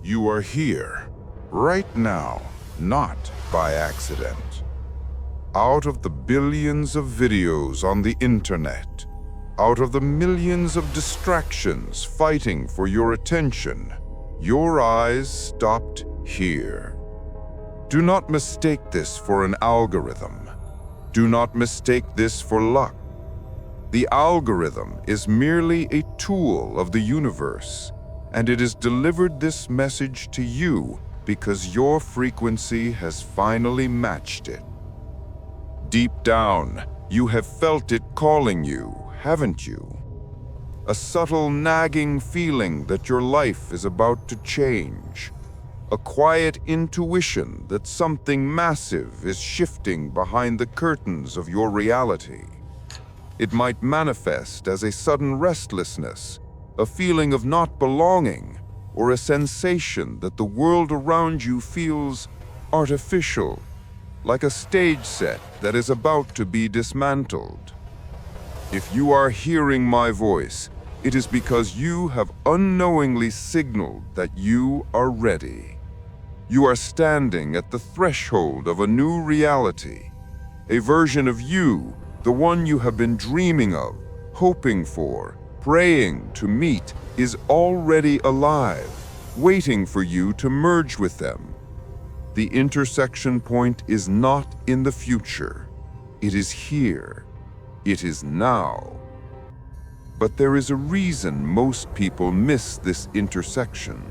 You are here, right now, not by accident. Out of the billions of videos on the internet, out of the millions of distractions fighting for your attention, your eyes stopped here. Do not mistake this for an algorithm. Do not mistake this for luck. The algorithm is merely a tool of the universe, and it has delivered this message to you because your frequency has finally matched it. Deep down, you have felt it calling you, haven't you? A subtle nagging feeling that your life is about to change. A quiet intuition that something massive is shifting behind the curtains of your reality. It might manifest as a sudden restlessness, a feeling of not belonging, or a sensation that the world around you feels artificial, like a stage set that is about to be dismantled. If you are hearing my voice, it is because you have unknowingly signaled that you are ready. You are standing at the threshold of a new reality, a version of you, the one you have been dreaming of, hoping for, praying to meet, is already alive, waiting for you to merge with them. The intersection point is not in the future. It is here. It is now. But there is a reason most people miss this intersection.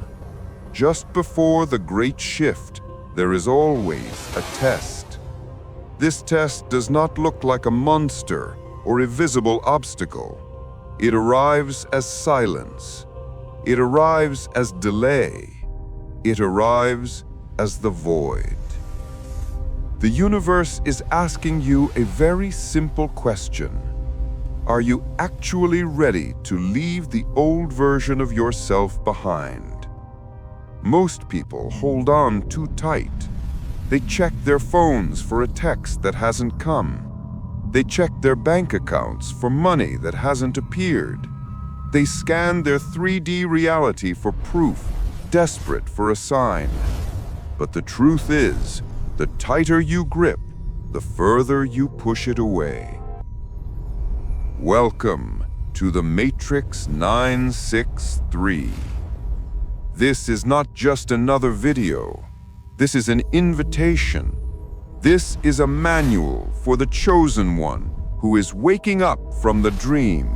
Just before the great shift, there is always a test. This test does not look like a monster or a visible obstacle. It arrives as silence. It arrives as delay. It arrives as the void. The universe is asking you a very simple question. Are you actually ready to leave the old version of yourself behind? Most people hold on too tight. They check their phones for a text that hasn't come. They check their bank accounts for money that hasn't appeared. They scan their 3D reality for proof, desperate for a sign. But the truth is, the tighter you grip, the further you push it away. Welcome to the Matrix 963. This is not just another video. This is an invitation. This is a manual for the chosen one who is waking up from the dream.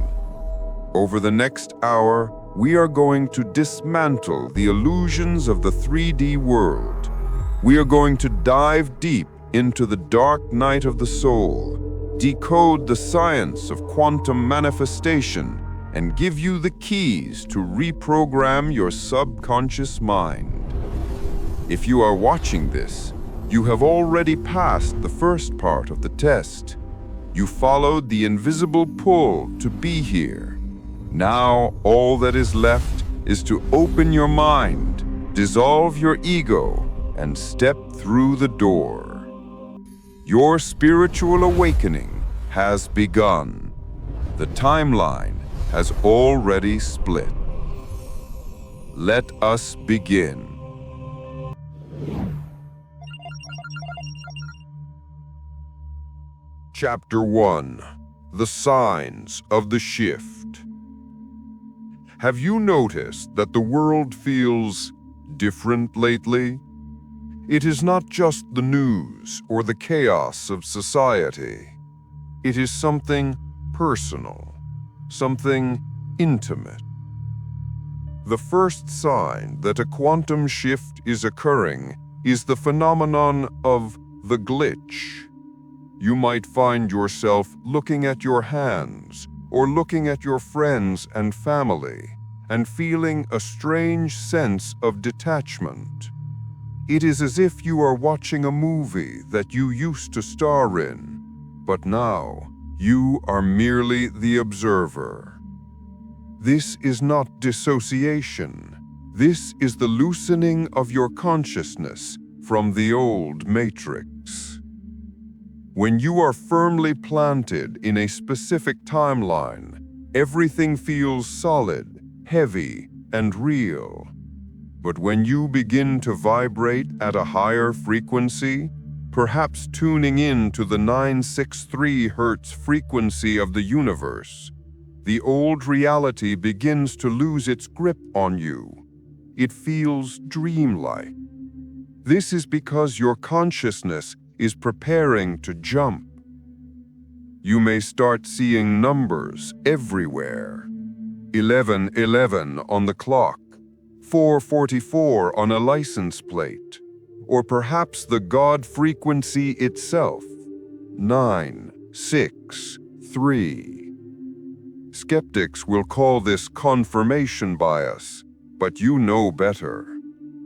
Over the next hour, we are going to dismantle the illusions of the 3D world. We are going to dive deep into the dark night of the soul, decode the science of quantum manifestation, and give you the keys to reprogram your subconscious mind. If you are watching this, you have already passed the first part of the test. You followed the invisible pull to be here. Now, all that is left is to open your mind, dissolve your ego, and step through the door. Your spiritual awakening has begun. The timeline has already split. Let us begin. Chapter 1. The Signs of the Shift. Have you noticed that the world feels different lately? It is not just the news or the chaos of society. It is something personal, something intimate. The first sign that a quantum shift is occurring is the phenomenon of the glitch. You might find yourself looking at your hands or looking at your friends and family and feeling a strange sense of detachment. It is as if you are watching a movie that you used to star in, but now you are merely the observer. This is not dissociation. This is the loosening of your consciousness from the old matrix. When you are firmly planted in a specific timeline, everything feels solid, heavy, and real. But when you begin to vibrate at a higher frequency, perhaps tuning in to the 963 Hz frequency of the universe, the old reality begins to lose its grip on you. It feels dreamlike. This is because your consciousness is preparing to jump. You may start seeing numbers everywhere. 1111 on the clock, 444 on a license plate, or perhaps the God frequency itself, 963. Skeptics will call this confirmation bias, but you know better.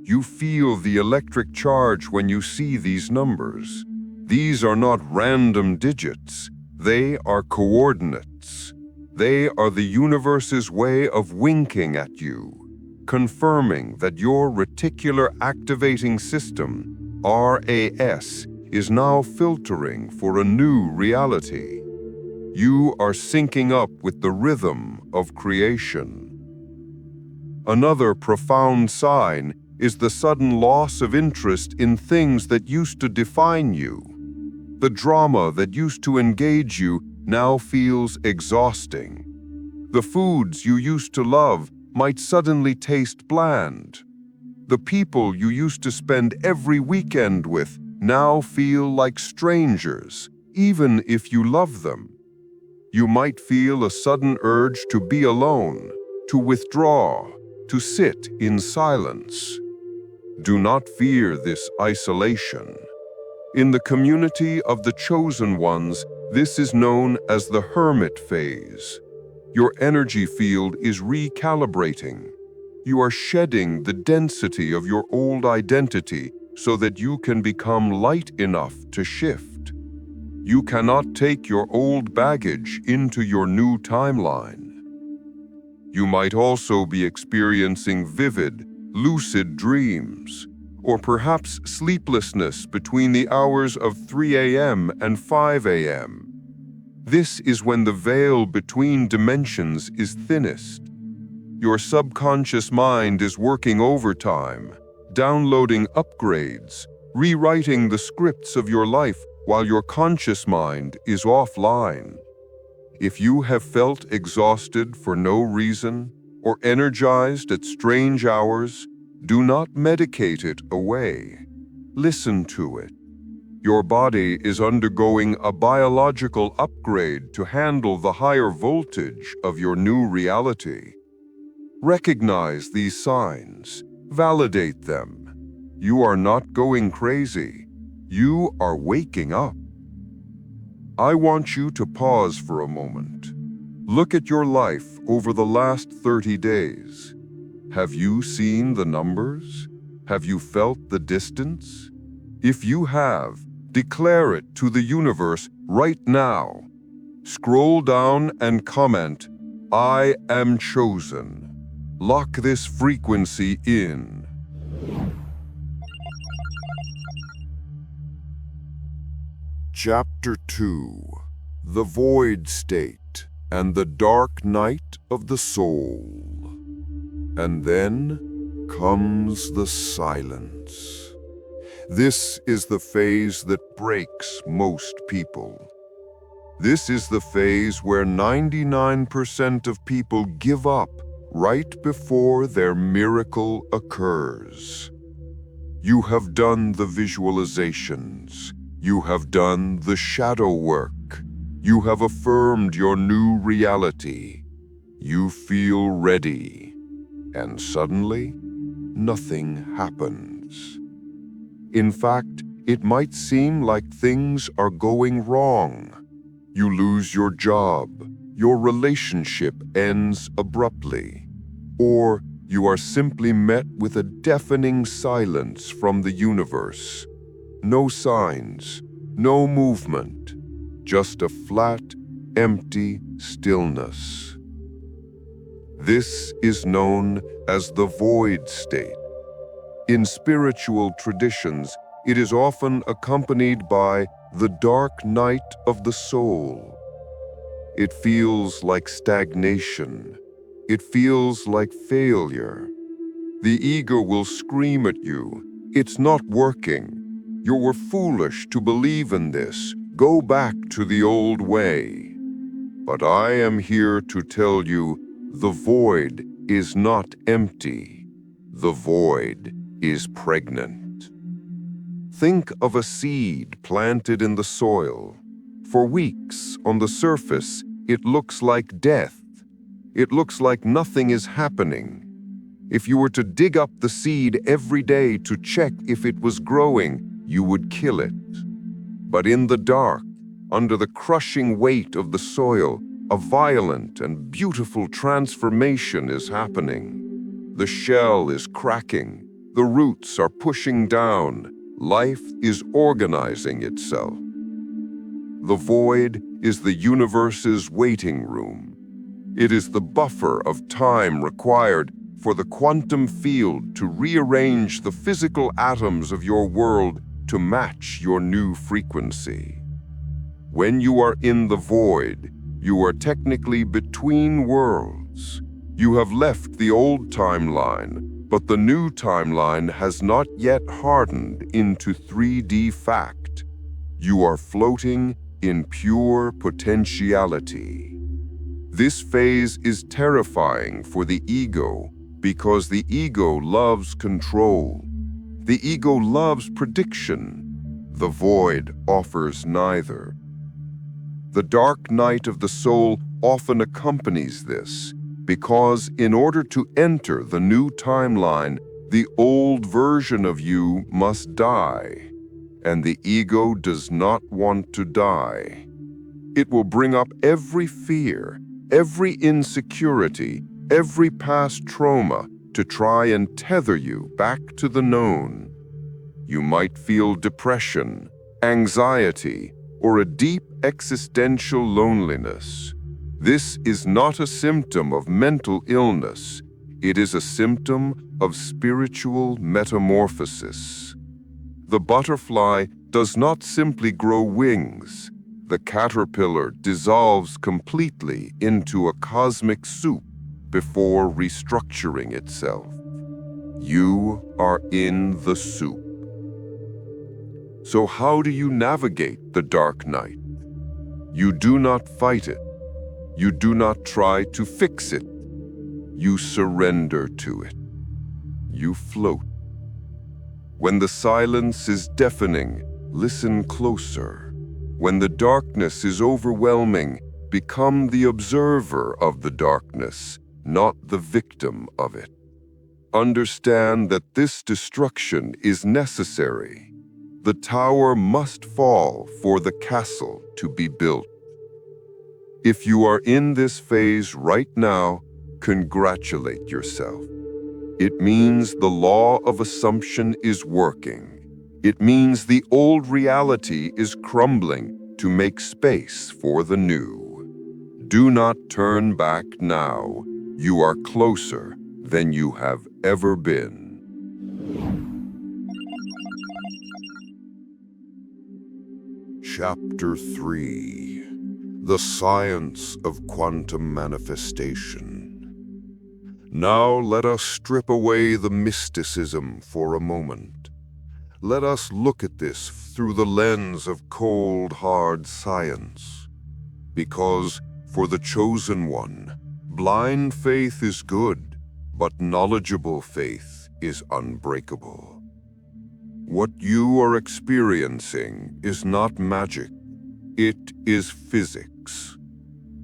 You feel the electric charge when you see these numbers. These are not random digits. They are coordinates. They are the universe's way of winking at you, confirming that your reticular activating system, RAS, is now filtering for a new reality. You are syncing up with the rhythm of creation. Another profound sign is the sudden loss of interest in things that used to define you. The drama that used to engage you now feels exhausting. The foods you used to love might suddenly taste bland. The people you used to spend every weekend with now feel like strangers, even if you love them. You might feel a sudden urge to be alone, to withdraw, to sit in silence. Do not fear this isolation. In the community of the chosen ones, this is known as the hermit phase. Your energy field is recalibrating. You are shedding the density of your old identity so that you can become light enough to shift. You cannot take your old baggage into your new timeline. You might also be experiencing vivid, lucid dreams, or perhaps sleeplessness between the hours of 3 a.m. and 5 a.m. This is when the veil between dimensions is thinnest. Your subconscious mind is working overtime, downloading upgrades, rewriting the scripts of your life while your conscious mind is offline. If you have felt exhausted for no reason or energized at strange hours, do not medicate it away. Listen to it. Your body is undergoing a biological upgrade to handle the higher voltage of your new reality. Recognize these signs. Validate them. You are not going crazy. You are waking up. I want you to pause for a moment. Look at your life over the last 30 days. Have you seen the numbers? Have you felt the distance? If you have, declare it to the universe right now. Scroll down and comment, "I am chosen." Lock this frequency in. Chapter 2: The Void State and the Dark Night of the Soul. And then comes the silence. This is the phase that breaks most people. This is the phase where 99% of people give up right before their miracle occurs. You have done the visualizations. You have done the shadow work. You have affirmed your new reality. You feel ready. And suddenly, nothing happens. In fact, it might seem like things are going wrong. You lose your job, your relationship ends abruptly, or you are simply met with a deafening silence from the universe. No signs, no movement, just a flat, empty stillness. This is known as the void state. In spiritual traditions, it is often accompanied by the dark night of the soul. It feels like stagnation. It feels like failure. The ego will scream at you, "It's not working. You were foolish to believe in this. Go back to the old way." But I am here to tell you, the void is not empty. The void is pregnant. Think of a seed planted in the soil. For weeks, on the surface, it looks like death. It looks like nothing is happening. If you were to dig up the seed every day to check if it was growing, you would kill it. But in the dark, under the crushing weight of the soil, a violent and beautiful transformation is happening. The shell is cracking. The roots are pushing down. Life is organizing itself. The void is the universe's waiting room. It is the buffer of time required for the quantum field to rearrange the physical atoms of your world to match your new frequency. When you are in the void, you are technically between worlds. You have left the old timeline, but the new timeline has not yet hardened into 3D fact. You are floating in pure potentiality. This phase is terrifying for the ego because the ego loves control. The ego loves prediction. The void offers neither. The dark night of the soul often accompanies this because in order to enter the new timeline, the old version of you must die. And the ego does not want to die. It will bring up every fear, every insecurity, every past trauma to try and tether you back to the known. You might feel depression, anxiety, or a deep existential loneliness. This is not a symptom of mental illness. It is a symptom of spiritual metamorphosis. The butterfly does not simply grow wings. The caterpillar dissolves completely into a cosmic soup before restructuring itself. You are in the soup. So how do you navigate the dark night? You do not fight it. You do not try to fix it. You surrender to it. You float. When the silence is deafening, listen closer. When the darkness is overwhelming, become the observer of the darkness, not the victim of it. Understand that this destruction is necessary. The tower must fall for the castle to be built. If you are in this phase right now, congratulate yourself. It means the law of assumption is working. It means the old reality is crumbling to make space for the new. Do not turn back now. You are closer than you have ever been. Chapter 3: The Science of Quantum Manifestation. Now let us strip away the mysticism for a moment. Let us look at this through the lens of cold, hard science. Because, for the chosen one, blind faith is good, but knowledgeable faith is unbreakable. What you are experiencing is not magic. It is physics.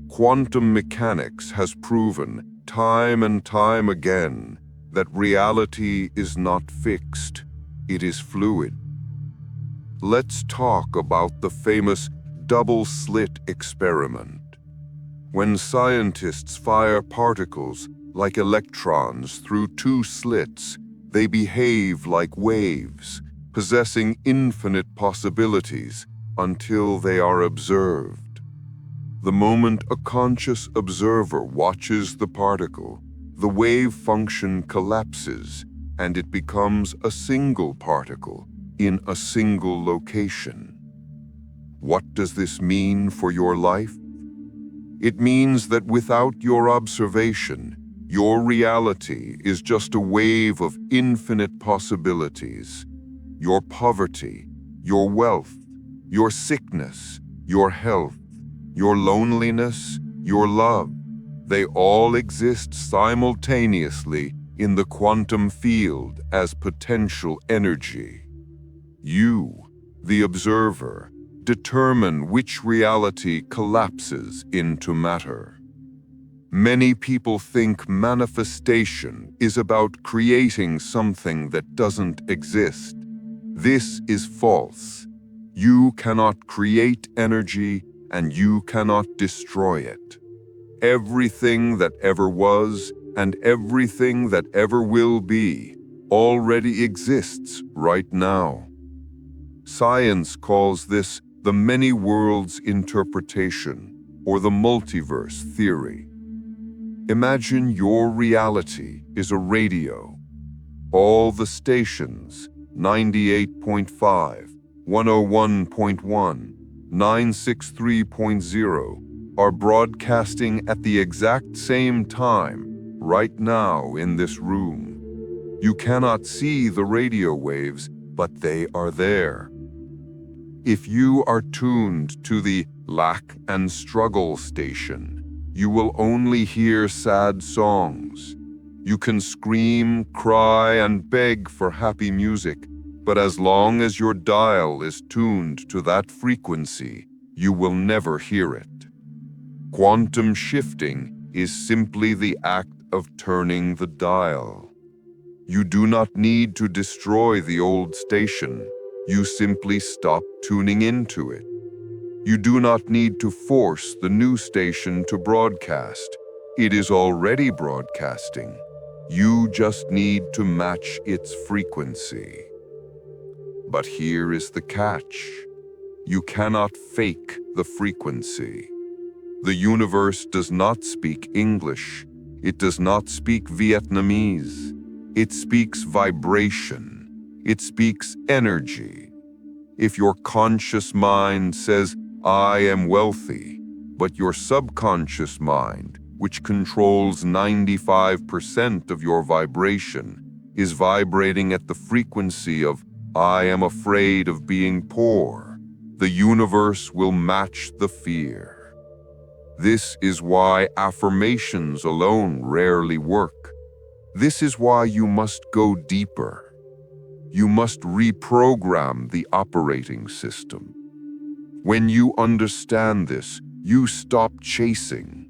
Quantum mechanics has proven time and time again that reality is not fixed, it is fluid. Let's talk about the famous double-slit experiment. When scientists fire particles like electrons through two slits, they behave like waves, possessing infinite possibilities until they are observed. The moment a conscious observer watches the particle, the wave function collapses and it becomes a single particle in a single location. What does this mean for your life? It means that without your observation, Your reality is just a wave of infinite possibilities. Your poverty, your wealth, your sickness, your health, your loneliness, your love, they all exist simultaneously in the quantum field as potential energy. You, the observer, determine which reality collapses into matter. Many people think manifestation is about creating something that doesn't exist. This is false. You cannot create energy and you cannot destroy it. Everything that ever was and everything that ever will be already exists right now. Science calls this the many worlds interpretation, or the multiverse theory. Imagine your reality is a radio. All the stations, 98.5, 101.1, 963.0, are broadcasting at the exact same time, right now in this room. You cannot see the radio waves, but they are there. If you are tuned to the lack and struggle station, you will only hear sad songs. You can scream, cry, and beg for happy music, but as long as your dial is tuned to that frequency, you will never hear it. Quantum shifting is simply the act of turning the dial. You do not need to destroy the old station. You simply stop tuning into it. You do not need to force the new station to broadcast. It is already broadcasting. You just need to match its frequency. But here is the catch. You cannot fake the frequency. The universe does not speak English. It does not speak Vietnamese. It speaks vibration. It speaks energy. If your conscious mind says, I am wealthy, but your subconscious mind, which controls 95% of your vibration, is vibrating at the frequency of, I am afraid of being poor, the universe will match the fear. This is why affirmations alone rarely work. This is why you must go deeper. You must reprogram the operating system. When you understand this, you stop chasing.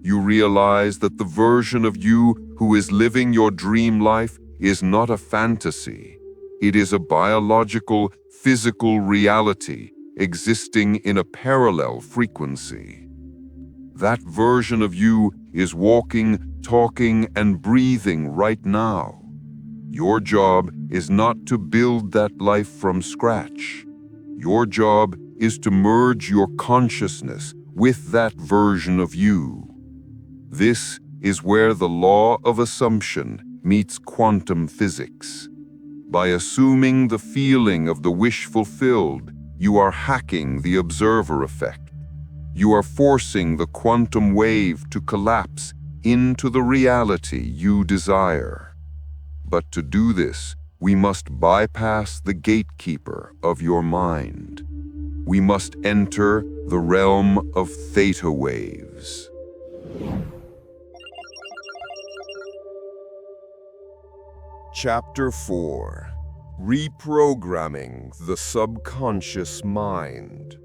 You realize that the version of you who is living your dream life is not a fantasy. It is a biological, physical reality existing in a parallel frequency. That version of you is walking, talking, and breathing right now. Your job is not to build that life from scratch. Your job is to merge your consciousness with that version of you. This is where the law of assumption meets quantum physics. By assuming the feeling of the wish fulfilled, you are hacking the observer effect. You are forcing the quantum wave to collapse into the reality you desire. But to do this, we must bypass the gatekeeper of your mind. We must enter the realm of theta waves. Chapter 4: Reprogramming the Subconscious Mind.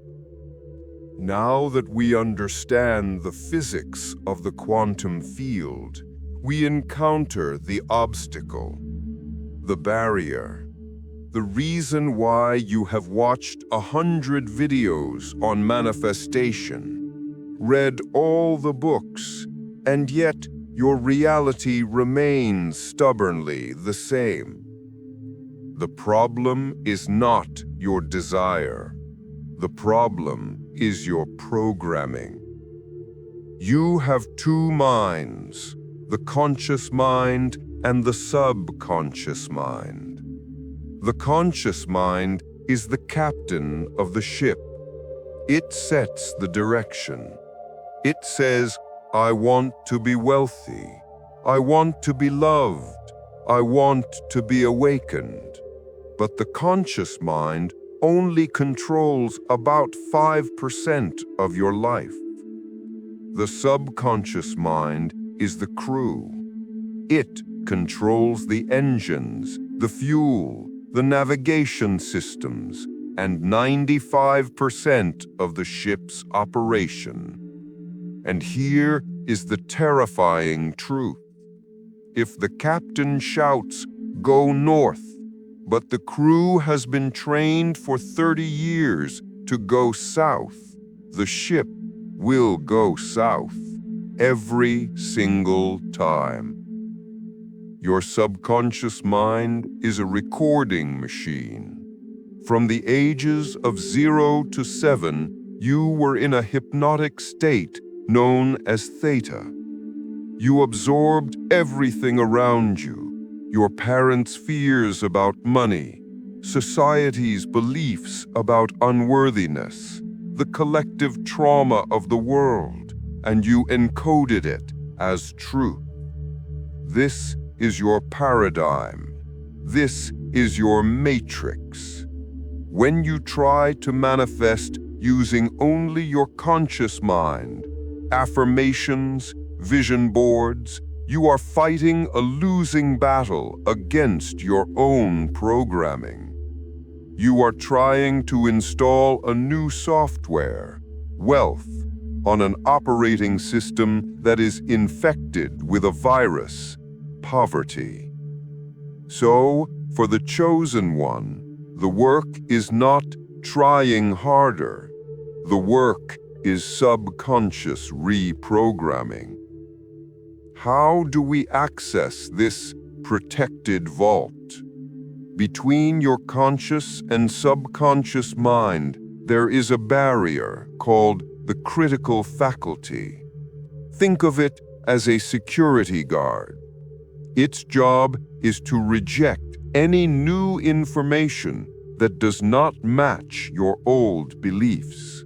Now that we understand the physics of the quantum field, we encounter the obstacle, the barrier. The reason why you have watched 100 videos on manifestation, read all the books, and yet your reality remains stubbornly the same. The problem is not your desire. The problem is your programming. You have two minds, the conscious mind and the subconscious mind. The conscious mind is the captain of the ship. It sets the direction. It says, I want to be wealthy. I want to be loved. I want to be awakened. But the conscious mind only controls about 5% of your life. The subconscious mind is the crew. It controls the engines, the fuel, the navigation systems, and 95% of the ship's operation. And here is the terrifying truth. If the captain shouts, "Go north," but the crew has been trained for 30 years to go south, the ship will go south every single time. Your subconscious mind is a recording machine. From the ages of 0 to 7, you were in a hypnotic state known as theta. You absorbed everything around you: your parents' fears about money, society's beliefs about unworthiness, the collective trauma of the world, and you encoded it as truth. This is your paradigm. This is your matrix. When you try to manifest using only your conscious mind, affirmations, vision boards, you are fighting a losing battle against your own programming. You are trying to install a new software, wealth, on an operating system that is infected with a virus, poverty. So, for the chosen one, the work is not trying harder. The work is subconscious reprogramming. How do we access this protected vault? Between your conscious and subconscious mind, there is a barrier called the critical faculty. Think of it as a security guard. Its job is to reject any new information that does not match your old beliefs.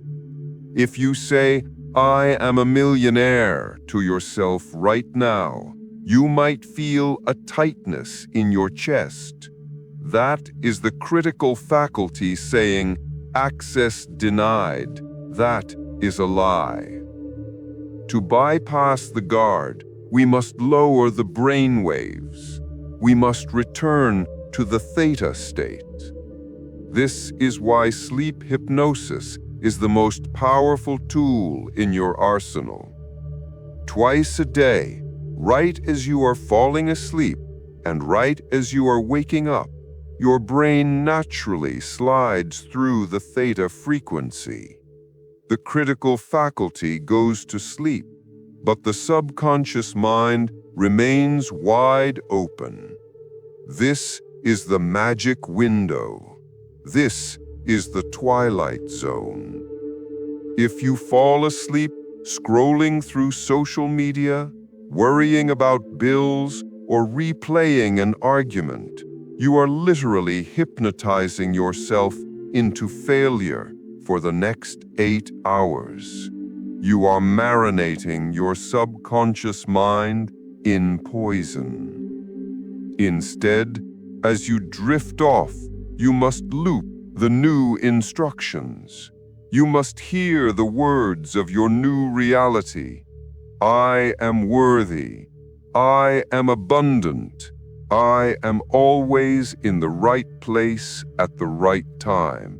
If you say, "I am a millionaire," to yourself right now, you might feel a tightness in your chest. That is the critical faculty saying, "Access denied." That is a lie. To bypass the guard, we must lower the brain waves. We must return to the theta state. This is why sleep hypnosis is the most powerful tool in your arsenal. Twice a day, right as you are falling asleep and right as you are waking up, your brain naturally slides through the theta frequency. The critical faculty goes to sleep, but the subconscious mind remains wide open. This is the magic window. This is the twilight zone. If you fall asleep scrolling through social media, worrying about bills, or replaying an argument, you are literally hypnotizing yourself into failure for the next 8 hours. You are marinating your subconscious mind in poison. Instead, as you drift off, you must loop the new instructions. You must hear the words of your new reality. I am worthy. I am abundant. I am always in the right place at the right time.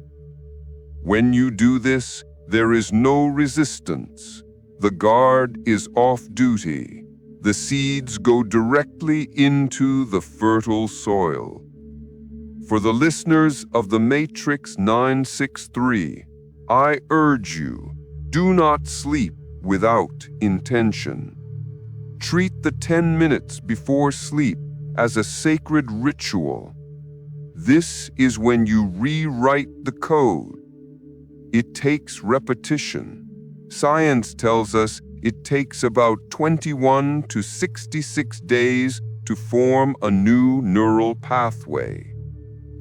When you do this, there is no resistance. The guard is off duty. The seeds go directly into the fertile soil. For the listeners of the Matrix 963, I urge you, do not sleep without intention. Treat the 10 minutes before sleep as a sacred ritual. This is when you rewrite the code. It takes repetition. Science tells us it takes about 21 to 66 days to form a new neural pathway.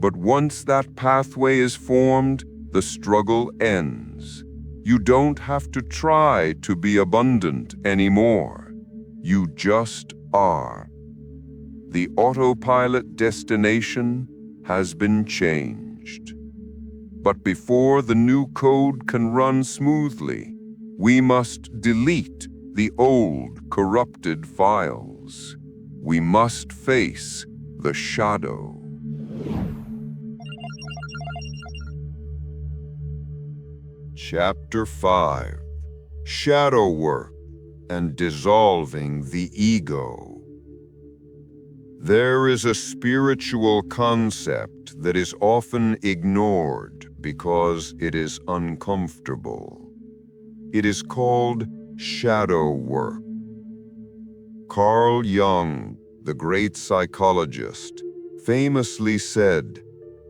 But once that pathway is formed, the struggle ends. You don't have to try to be abundant anymore. You just are. The autopilot destination has been changed. But before the new code can run smoothly, we must delete the old corrupted files. We must face the shadow. Chapter 5: Shadow Work and Dissolving the Ego. There is a spiritual concept that is often ignored because it is uncomfortable. It is called shadow work. Carl Jung, the great psychologist, famously said,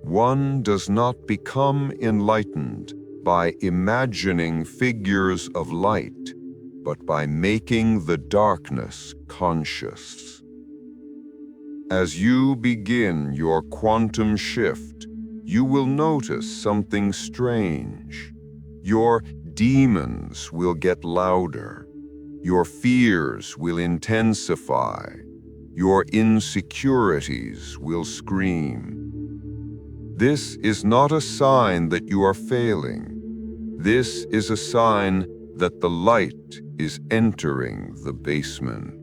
"One does not become enlightened by imagining figures of light, but by making the darkness conscious." As you begin your quantum shift, you will notice something strange. Your demons will get louder. Your fears will intensify. Your insecurities will scream. This is not a sign that you are failing. This is a sign that the light is entering the basement.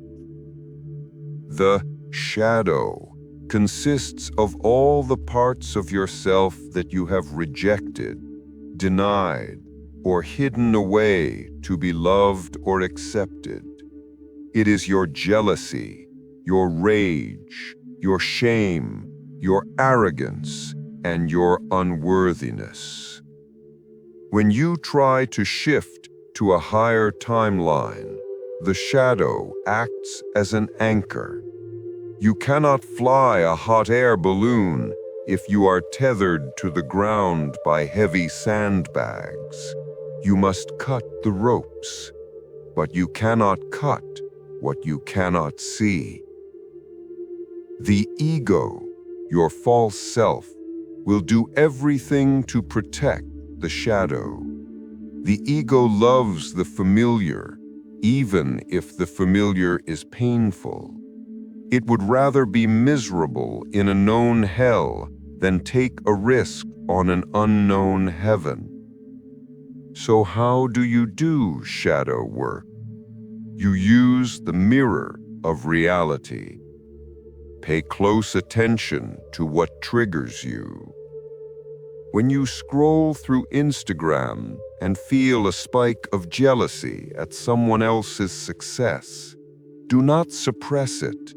The shadow consists of all the parts of yourself that you have rejected, denied, or hidden away to be loved or accepted. It is your jealousy, your rage, your shame, your arrogance, and your unworthiness. When you try to shift to a higher timeline, the shadow acts as an anchor. You cannot fly a hot air balloon if you are tethered to the ground by heavy sandbags. You must cut the ropes, but you cannot cut what you cannot see. The ego, your false self, will do everything to protect the shadow. The ego loves the familiar, even if the familiar is painful. It would rather be miserable in a known hell than take a risk on an unknown heaven. So how do you do shadow work? You use the mirror of reality. Pay close attention to what triggers you. When you scroll through Instagram and feel a spike of jealousy at someone else's success, do not suppress it.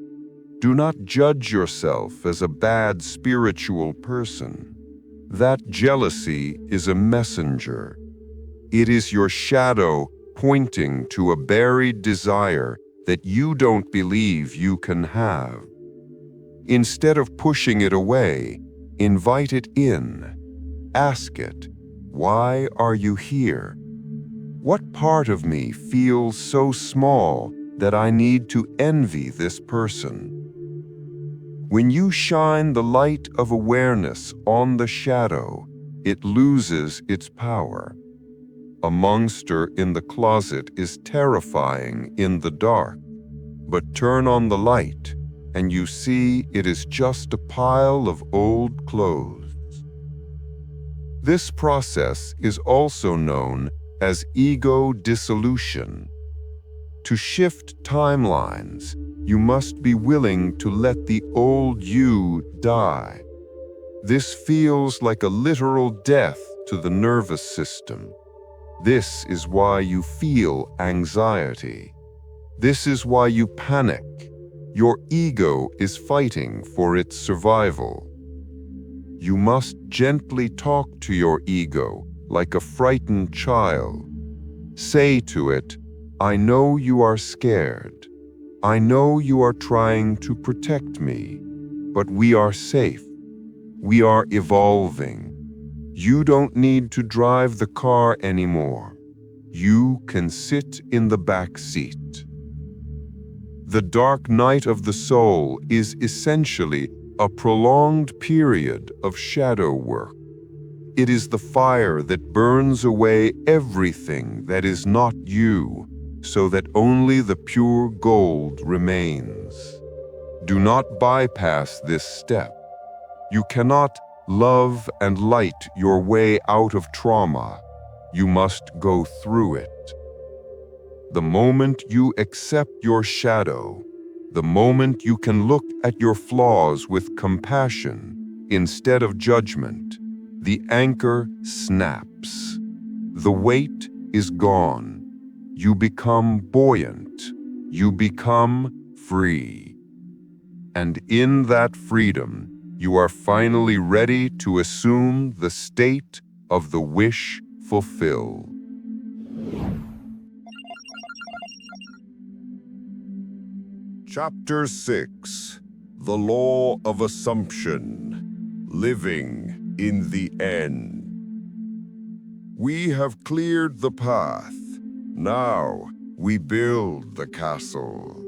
Do not judge yourself as a bad spiritual person. That jealousy is a messenger. It is your shadow pointing to a buried desire that you don't believe you can have. Instead of pushing it away, invite it in. Ask it, "Why are you here? What part of me feels so small that I need to envy this person?" When you shine the light of awareness on the shadow, it loses its power. A monster in the closet is terrifying in the dark, but turn on the light and you see it is just a pile of old clothes. This process is also known as ego dissolution. To shift timelines, you must be willing to let the old you die. This feels like a literal death to the nervous system. This is why you feel anxiety. This is why you panic. Your ego is fighting for its survival. You must gently talk to your ego like a frightened child. Say to it, "I know you are scared. I know you are trying to protect me, but we are safe. We are evolving. You don't need to drive the car anymore. You can sit in the back seat." The dark night of the soul is essentially a prolonged period of shadow work. It is the fire that burns away everything that is not you, so that only the pure gold remains. Do not bypass this step. You cannot love and light your way out of trauma. You must go through it. The moment you accept your shadow, the moment you can look at your flaws with compassion instead of judgment, the anchor snaps. The weight is gone. You become buoyant. You become free. And in that freedom, you are finally ready to assume the state of the wish fulfilled. Chapter 6: The Law of Assumption. Living in the End. We have cleared the path. Now we build the castle.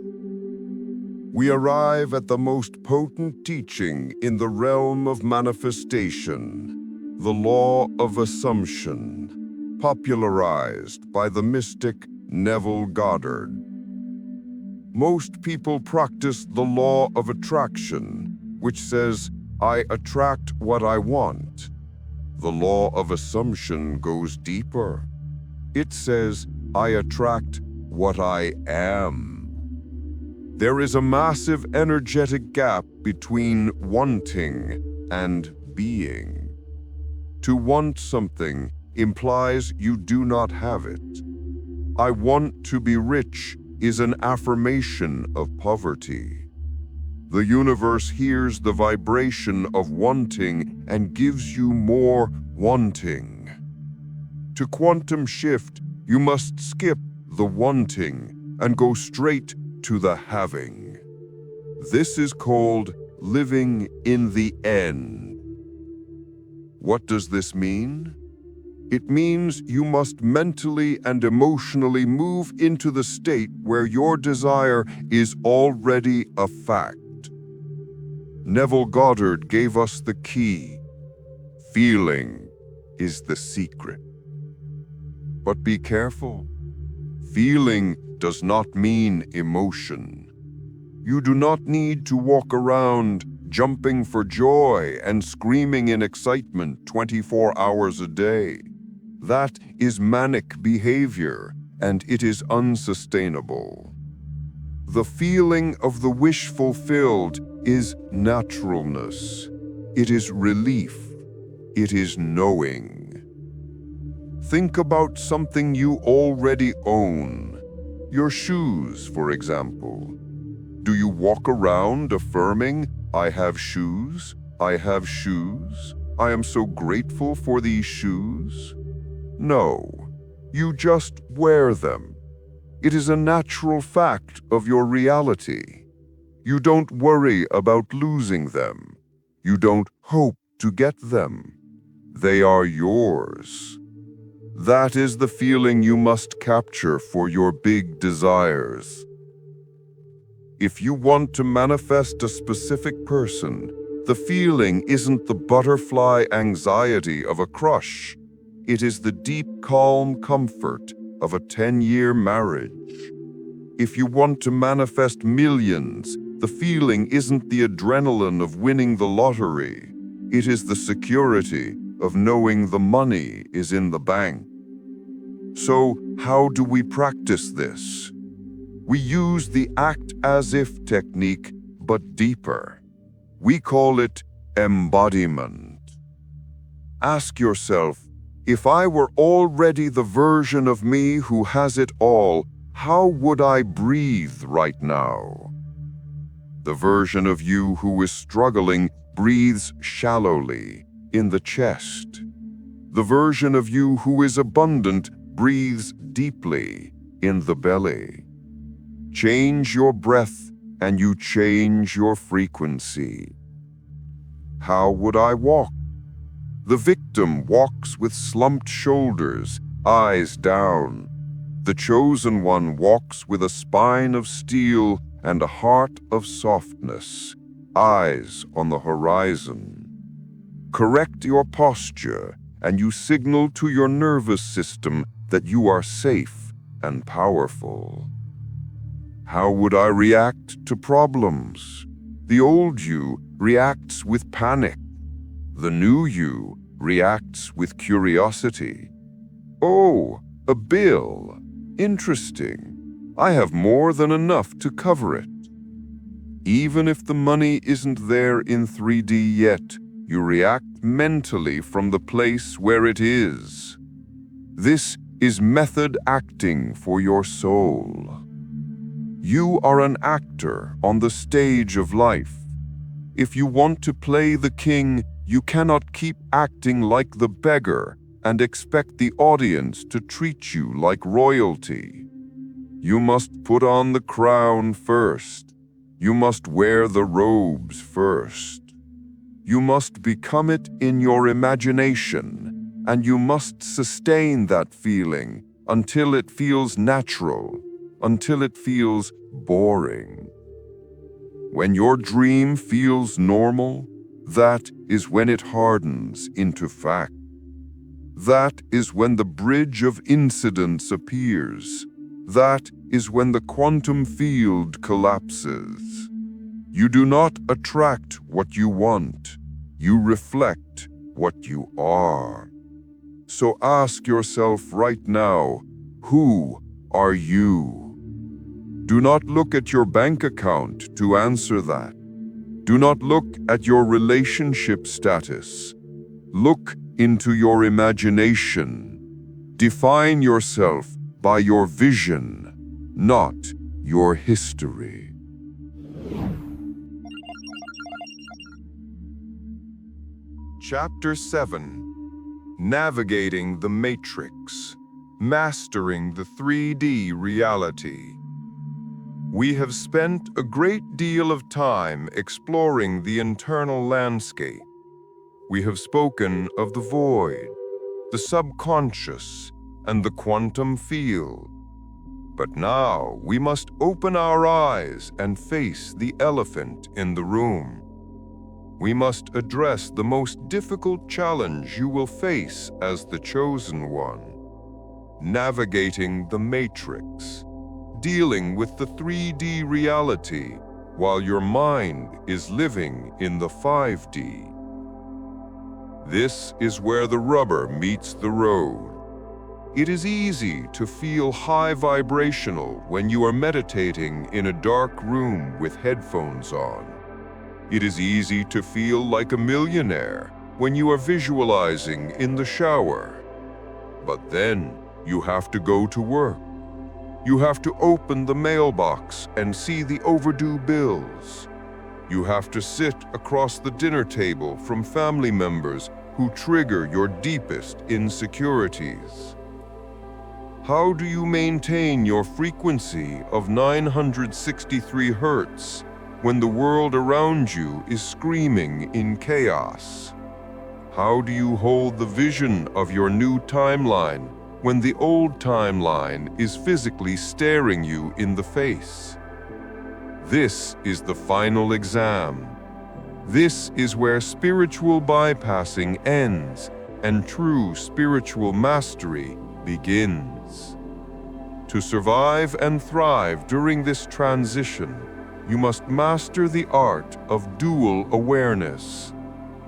We arrive at the most potent teaching in the realm of manifestation, the law of assumption, popularized by the mystic Neville Goddard. Most people practice the law of attraction, which says, I attract what I want. The law of assumption goes deeper. It says, I attract what I am. There is a massive energetic gap between wanting and being. To want something implies you do not have it. I want to be rich is an affirmation of poverty. The universe hears the vibration of wanting and gives you more wanting. To quantum shift, you must skip the wanting and go straight to the having. This is called living in the end. What does this mean? It means you must mentally and emotionally move into the state where your desire is already a fact. Neville Goddard gave us the key. Feeling is the secret. But be careful. Feeling does not mean emotion. You do not need to walk around jumping for joy and screaming in excitement 24 hours a day. That is manic behavior, and it is unsustainable. The feeling of the wish fulfilled is naturalness. It is relief. It is knowing. Think about something you already own. Your shoes, for example. Do you walk around affirming, I have shoes, I have shoes, I am so grateful for these shoes? No, you just wear them. It is a natural fact of your reality. You don't worry about losing them. You don't hope to get them. They are yours. That is the feeling you must capture for your big desires. If you want to manifest a specific person, the feeling isn't the butterfly anxiety of a crush. It is the deep, calm comfort of a 10-year marriage. If you want to manifest millions, the feeling isn't the adrenaline of winning the lottery. It is the security of knowing the money is in the bank. So, how do we practice this? We use the act-as-if technique, but deeper. We call it embodiment. Ask yourself, if I were already the version of me who has it all, how would I breathe right now? The version of you who is struggling breathes shallowly, in the chest. The version of you who is abundant breathes deeply, in the belly. Change your breath, and you change your frequency. How would I walk? The victim walks with slumped shoulders, eyes down. The chosen one walks with a spine of steel and a heart of softness, eyes on the horizon. Correct your posture, and you signal to your nervous system that you are safe and powerful. How would I react to problems? The old you reacts with panic. The new you reacts with curiosity. Oh, a bill. Interesting. I have more than enough to cover it. Even if the money isn't there in 3D yet, you react mentally from the place where it is. This is method acting for your soul. You are an actor on the stage of life. If you want to play the king, you cannot keep acting like the beggar and expect the audience to treat you like royalty. You must put on the crown first. You must wear the robes first. You must become it in your imagination, and you must sustain that feeling until it feels natural, until it feels boring. When your dream feels normal, that is when it hardens into fact. That is when the bridge of incidence appears. That is when the quantum field collapses. You do not attract what you want. You reflect what you are. So ask yourself right now, who are you? Do not look at your bank account to answer that. Do not look at your relationship status. Look into your imagination. Define yourself by your vision, not your history. Chapter 7: Navigating the Matrix, Mastering the 3D Reality. We have spent a great deal of time exploring the internal landscape. We have spoken of the void, the subconscious, and the quantum field. But now we must open our eyes and face the elephant in the room. We must address the most difficult challenge you will face as the chosen one: navigating the matrix, dealing with the 3D reality while your mind is living in the 5D. This is where the rubber meets the road. It is easy to feel high vibrational when you are meditating in a dark room with headphones on. It is easy to feel like a millionaire when you are visualizing in the shower. But then you have to go to work. You have to open the mailbox and see the overdue bills. You have to sit across the dinner table from family members who trigger your deepest insecurities. How do you maintain your frequency of 963 Hertz when the world around you is screaming in chaos? How do you hold the vision of your new timeline when the old timeline is physically staring you in the face? This is the final exam. This is where spiritual bypassing ends and true spiritual mastery begins. To survive and thrive during this transition, you must master the art of dual awareness.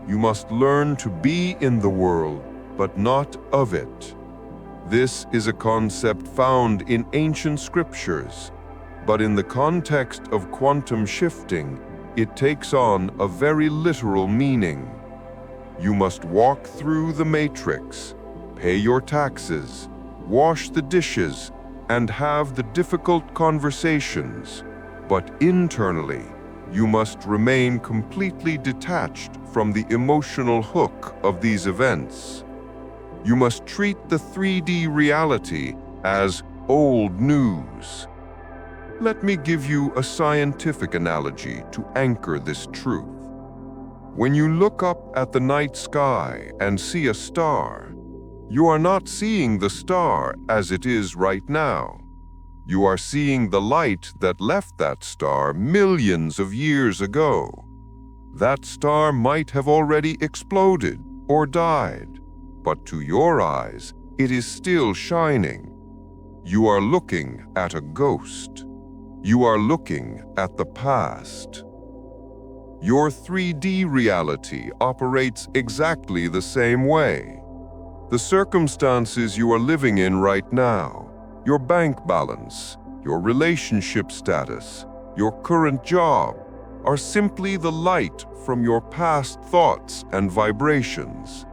You must learn to be in the world, but not of it. This is a concept found in ancient scriptures, but in the context of quantum shifting, it takes on a very literal meaning. You must walk through the matrix, pay your taxes, wash the dishes, and have the difficult conversations, but internally, you must remain completely detached from the emotional hook of these events. You must treat the 3D reality as old news. Let me give you a scientific analogy to anchor this truth. When you look up at the night sky and see a star, you are not seeing the star as it is right now. You are seeing the light that left that star millions of years ago. That star might have already exploded or died, but to your eyes, it is still shining. you are looking at a ghost. You are looking at the past. Your 3D reality operates exactly the same way. The circumstances you are living in right now, your bank balance, your relationship status, your current job, are simply the light from your past thoughts and vibrations.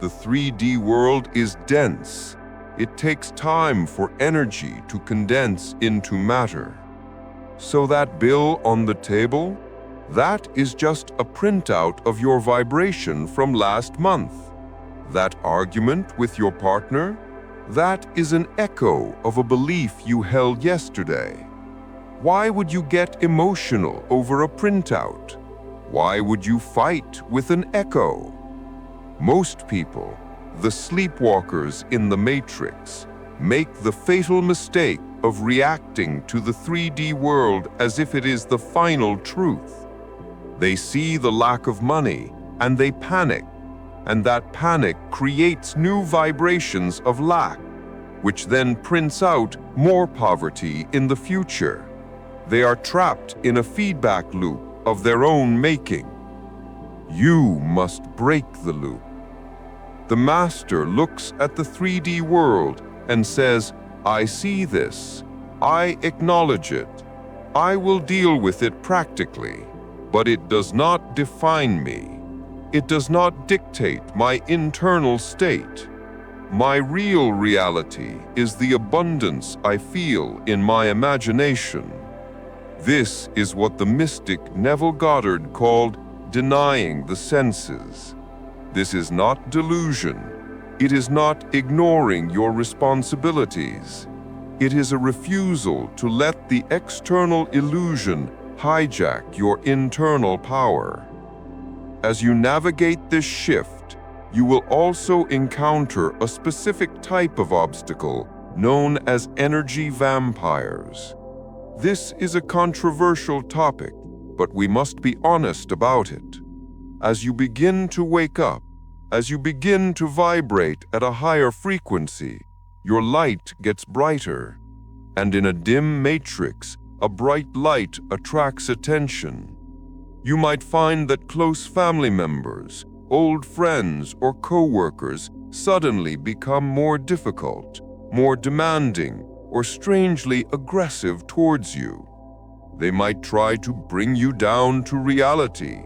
The 3D world is dense. It takes time for energy to condense into matter. So that bill on the table, that is just a printout of your vibration from last month. That argument with your partner, that is an echo of a belief you held yesterday. Why would you get emotional over a printout? Why would you fight with an echo? Most people, the sleepwalkers in the Matrix, make the fatal mistake of reacting to the 3D world as if it is the final truth. They see the lack of money and they panic, and that panic creates new vibrations of lack, which then prints out more poverty in the future. They are trapped in a feedback loop of their own making. You must break the loop. The master looks at the 3D world and says, I see this. I acknowledge it. I will deal with it practically, but it does not define me. It does not dictate my internal state. My real reality is the abundance I feel in my imagination. This is what the mystic Neville Goddard called denying the senses. This is not delusion. It is not ignoring your responsibilities. It is a refusal to let the external illusion hijack your internal power. As you navigate this shift, you will also encounter a specific type of obstacle known as energy vampires. This is a controversial topic, but we must be honest about it. As you begin to wake up, as you begin to vibrate at a higher frequency, your light gets brighter. And in a dim matrix, a bright light attracts attention. You might find that close family members, old friends, or co-workers suddenly become more difficult, more demanding, or strangely aggressive towards you. They might try to bring you down to reality.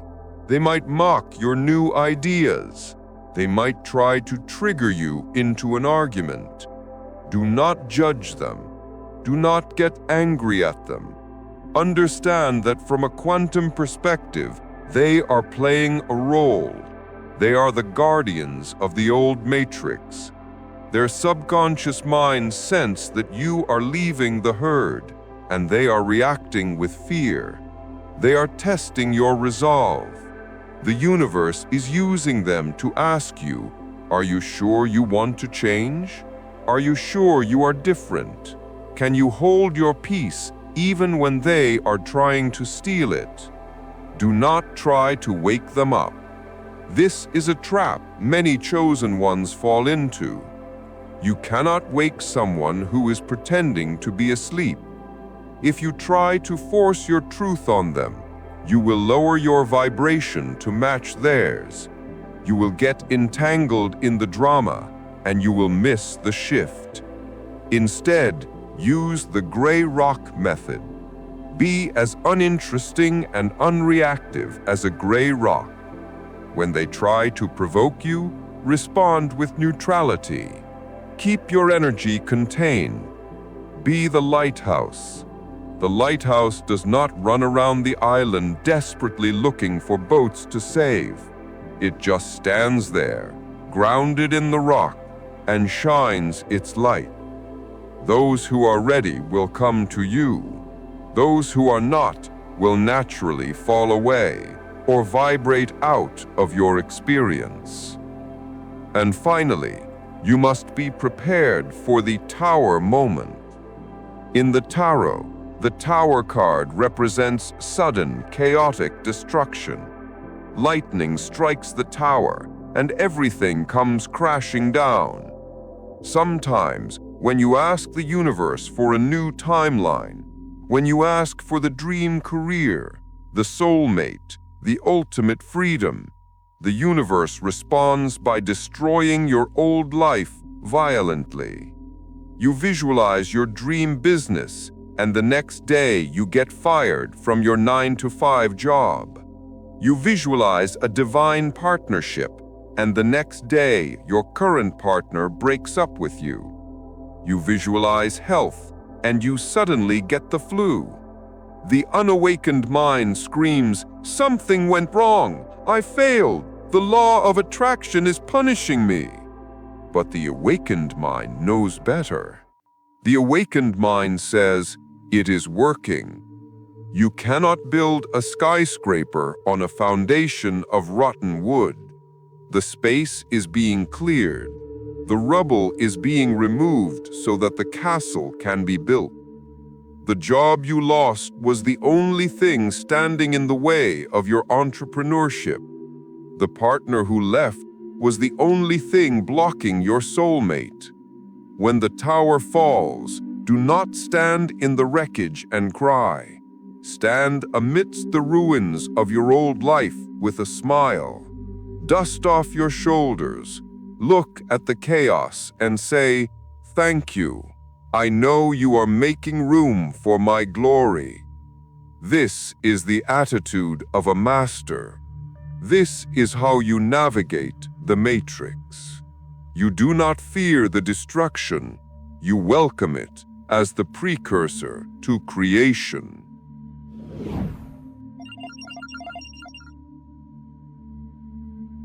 They might mock your new ideas. They might try to trigger you into an argument. Do not judge them. Do not get angry at them. Understand that from a quantum perspective, they are playing a role. They are the guardians of the old matrix. Their subconscious minds sense that you are leaving the herd, and they are reacting with fear. They are testing your resolve. The universe is using them to ask you, are you sure you want to change? Are you sure you are different? Can you hold your peace even when they are trying to steal it? Do not try to wake them up. This is a trap many chosen ones fall into. You cannot wake someone who is pretending to be asleep. If you try to force your truth on them, you will lower your vibration to match theirs. You will get entangled in the drama, and you will miss the shift. Instead, use the gray rock method. Be as uninteresting and unreactive as a gray rock. When they try to provoke you, respond with neutrality. Keep your energy contained. Be the lighthouse. The lighthouse does not run around the island desperately looking for boats to save. It just stands there, grounded in the rock, and shines its light. Those who are ready will come to you. Those who are not will naturally fall away or vibrate out of your experience. And finally, you must be prepared for the tower moment. In the tarot, the tower card represents sudden, chaotic destruction. Lightning strikes the tower, and everything comes crashing down. Sometimes, when you ask the universe for a new timeline, when you ask for the dream career, the soulmate, the ultimate freedom, the universe responds by destroying your old life violently. You visualize your dream business, and the next day you get fired from your 9-to-5 job. You visualize a divine partnership, and the next day your current partner breaks up with you. You visualize health, and you suddenly get the flu. The unawakened mind screams, "Something went wrong! I failed! The law of attraction is punishing me!" But the awakened mind knows better. The awakened mind says, "It is working." You cannot build a skyscraper on a foundation of rotten wood. The space is being cleared. The rubble is being removed so that the castle can be built. The job you lost was the only thing standing in the way of your entrepreneurship. The partner who left was the only thing blocking your soulmate. When the tower falls, do not stand in the wreckage and cry. Stand amidst the ruins of your old life with a smile. Dust off your shoulders. Look at the chaos and say, "Thank you. I know you are making room for my glory." This is the attitude of a master. This is how you navigate the matrix. You do not fear the destruction. You welcome it as the precursor to creation.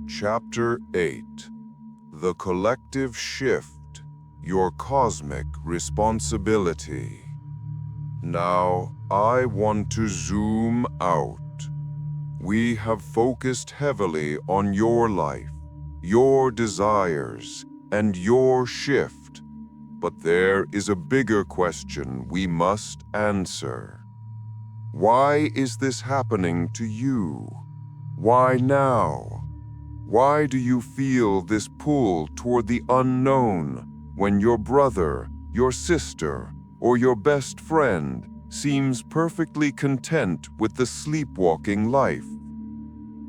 Chapter 8. The Collective Shift, Your Cosmic Responsibility. Now, I want to zoom out. We have focused heavily on your life, your desires, and your shift. But there is a bigger question we must answer. Why is this happening to you? Why now? Why do you feel this pull toward the unknown when your brother, your sister, or your best friend seems perfectly content with the sleepwalking life?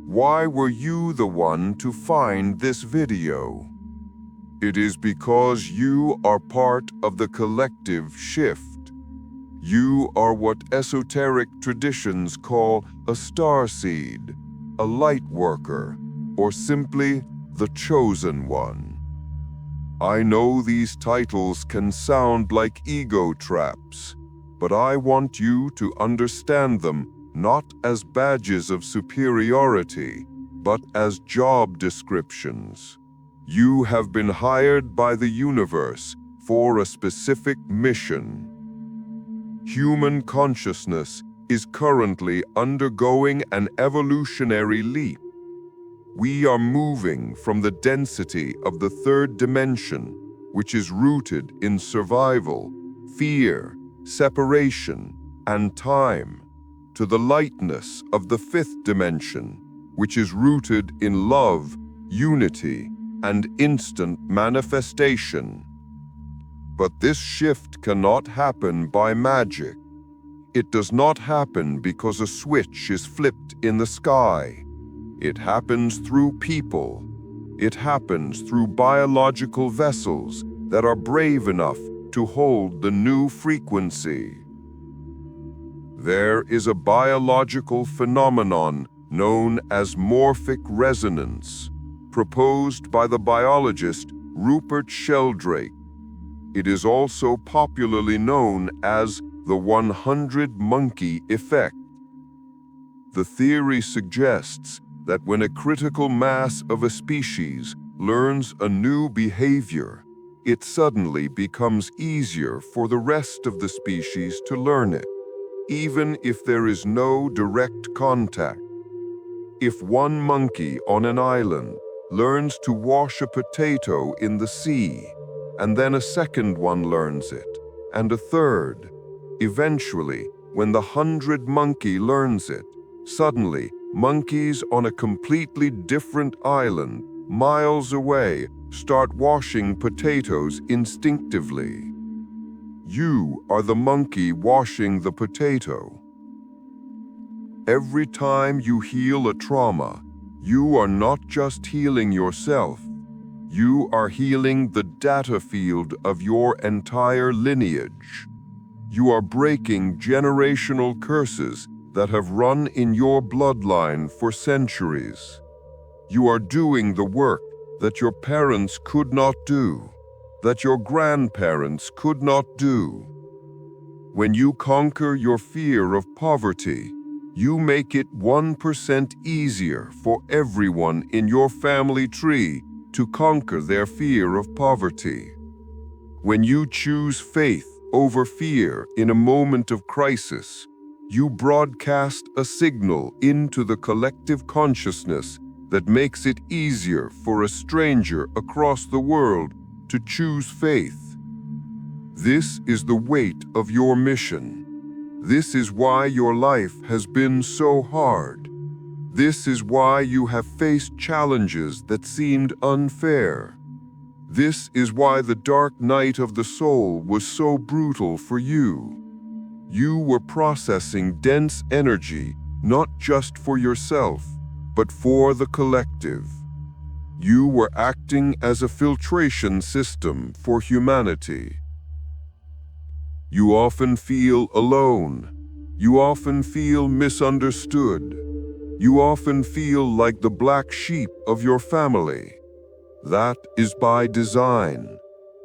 Why were you the one to find this video? It is because you are part of the collective shift. You are what esoteric traditions call a starseed, a light worker, or simply the chosen one. I know these titles can sound like ego traps, but I want you to understand them not as badges of superiority, but as job descriptions. You have been hired by the universe for a specific mission. Human consciousness is currently undergoing an evolutionary leap. We are moving from the density of the third dimension, which is rooted in survival, fear, separation, and time, to the lightness of the fifth dimension, which is rooted in love, unity, and instant manifestation. But this shift cannot happen by magic. It does not happen because a switch is flipped in the sky. It happens through people. It happens through biological vessels that are brave enough to hold the new frequency. There is a biological phenomenon known as morphic resonance, proposed by the biologist Rupert Sheldrake. It is also popularly known as the 100-monkey effect. The theory suggests that when a critical mass of a species learns a new behavior, it suddenly becomes easier for the rest of the species to learn it, even if there is no direct contact. If one monkey on an island learns to wash a potato in the sea, and then a second one learns it, and a third, eventually, when the 100th monkey learns it, suddenly, monkeys on a completely different island, miles away, start washing potatoes instinctively. You are the monkey washing the potato. Every time you heal a trauma, you are not just healing yourself. You are healing the data field of your entire lineage. You are breaking generational curses that have run in your bloodline for centuries. You are doing the work that your parents could not do, that your grandparents could not do. When you conquer your fear of poverty, you make it 1% easier for everyone in your family tree to conquer their fear of poverty. When you choose faith over fear in a moment of crisis, you broadcast a signal into the collective consciousness that makes it easier for a stranger across the world to choose faith. This is the weight of your mission. This is why your life has been so hard. This is why you have faced challenges that seemed unfair. This is why the dark night of the soul was so brutal for you. You were processing dense energy, not just for yourself, but for the collective. You were acting as a filtration system for humanity. You often feel alone. You often feel misunderstood. You often feel like the black sheep of your family. That is by design.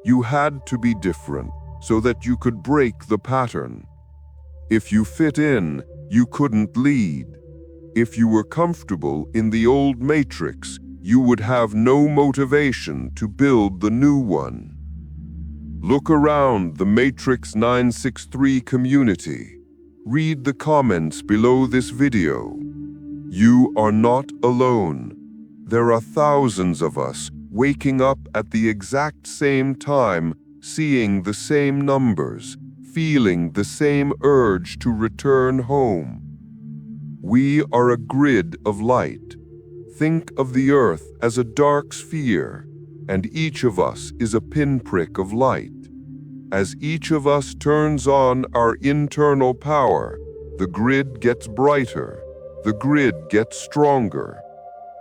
You had to be different so that you could break the pattern. If you fit in, you couldn't lead. If you were comfortable in the old matrix, you would have no motivation to build the new one. Look around the Matrix 963 community. Read the comments below this video. You are not alone. There are thousands of us waking up at the exact same time, seeing the same numbers, feeling the same urge to return home. We are a grid of light. Think of the earth as a dark sphere, and each of us is a pinprick of light. As each of us turns on our internal power, the grid gets brighter, the grid gets stronger.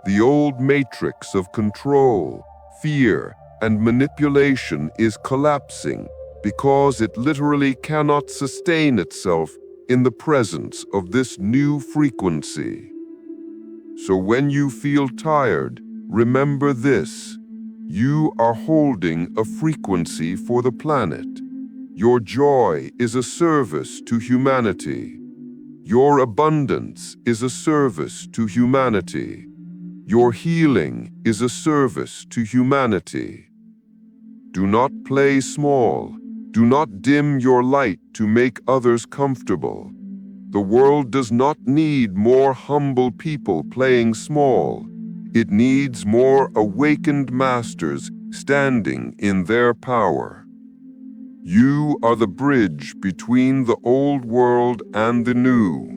The old matrix of control, fear, and manipulation is collapsing because it literally cannot sustain itself in the presence of this new frequency. So when you feel tired, remember this: you are holding a frequency for the planet. Your joy is a service to humanity. Your abundance is a service to humanity. Your healing is a service to humanity. Do not play small. Do not dim your light to make others comfortable. The world does not need more humble people playing small. It needs more awakened masters standing in their power. You are the bridge between the old world and the new.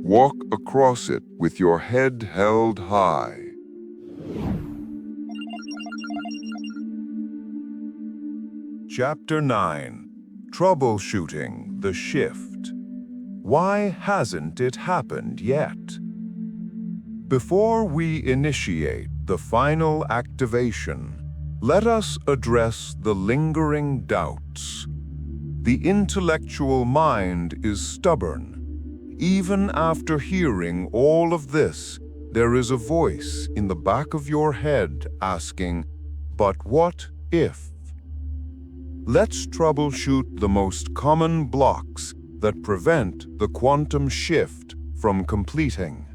Walk across it with your head held high. Chapter 9. Troubleshooting the Shift. Why hasn't it happened yet? Before we initiate the final activation, let us address the lingering doubts. The intellectual mind is stubborn. Even after hearing all of this, there is a voice in the back of your head asking, "But what if?" Let's troubleshoot the most common blocks that prevent the quantum shift from completing.